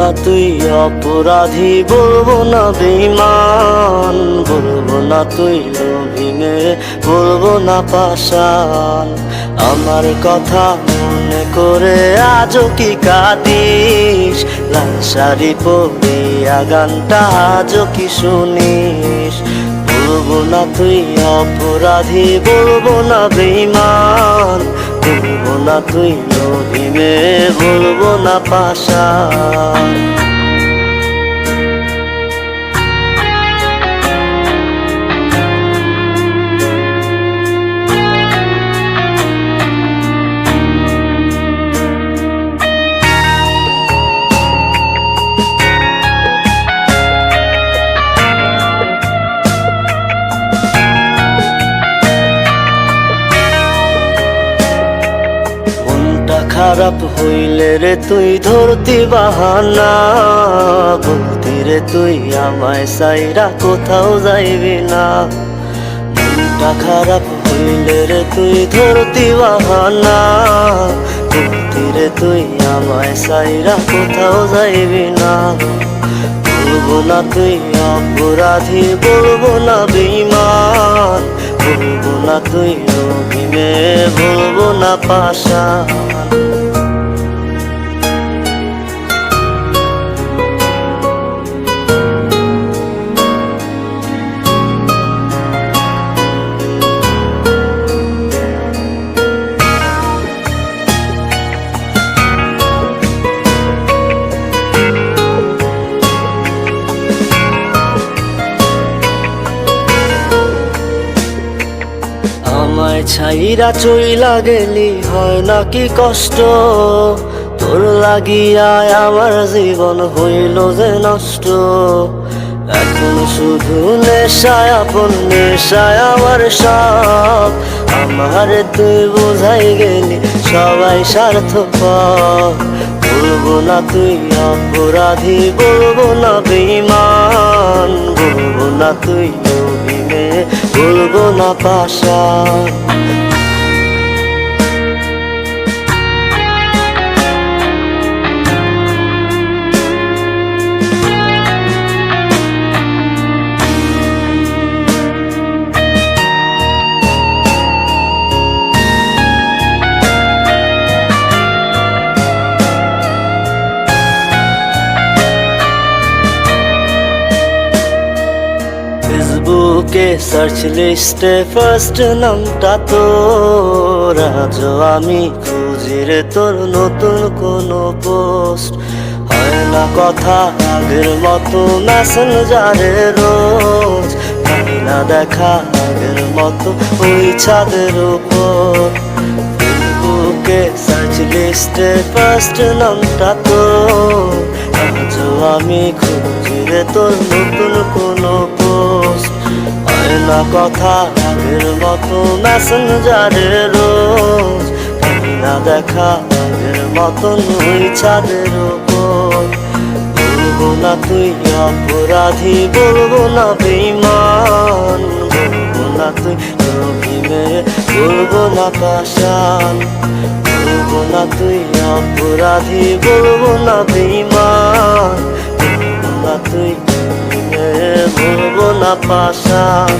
না তুই অপরাধী, বলবো না বেঈমান, বলবো না তুই লোভী মেয়ে, বলবো না পাষাণ। আমার কথা মনে করে আজও কি কাঁদিস? লাল শাড়ি পরিয়া গানটা আজও কি শুনিস? বলবো না তুই অপরাধী, বলবো না বেঈমান, বলবো না তুই লোভী মেয়ে, বলবো না পাষাণ। খারাপ হইলে রে তুই ধরতি বাহানা, বলতি রে তুই আমায় সাইরা কোথাও যাইবি না। মনটা খারাপ হইলে রে তুই ধরতি বাহানা, বলতি রে তুই আমায় সাইরা কোথাও যাইবি না। বলবো না তুই অপরাধী, বলবো না বেঈমান, বলবো না তুই লোভী মেয়ে, বলবো না পাষাণ। আমায় ছাইরা চইলা গেলি হয় নাকি কষ্ট? তোর লাগিয়ায় আমার জীবন হইল যে নষ্ট। এখন শুধু নেশায় আপন নেশায় আমার সব, আমারে তুই বোঝাই গেলি সবাই স্বার্থপর। বলবো না তুই অপরাধী, বলবো না বেঈমান, বলবো না তুই লোভী মেয়ে, বলবো না পাষাণ। ফেসবুকে সার্চ লিস্টে ফার্স্ট নামটা তোর, আজও আমি খুঁজি রে তোর নতুন কোনো পোস্ট। হয় না কথা আগের মতো মেসেঞ্জারে রোজ, হয় না দেখা আগের মতো ওই ছাদের উপর। ফেসবুকে সার্চ লিস্টে ফার্স্ট নামটা তোর, আজও আমি খুঁজি রে তোর নতুন কোনো পোস্ট। হয় না কথা আগের মতো মেসেঞ্জারে রোজ, হয় না দেখা আগের মতন ওই ছাদের উপর। বলবো না তুই অপরাধী, বলবো না বেঈমান, বলবো না তুই লোভী মেয়ে, বলবো না পাষাণ। বলবো না তুই অপরাধী, বলবো না বেঈমান, বলবো না তুই লোভী মেয়ে, বলবো না পাষাণ।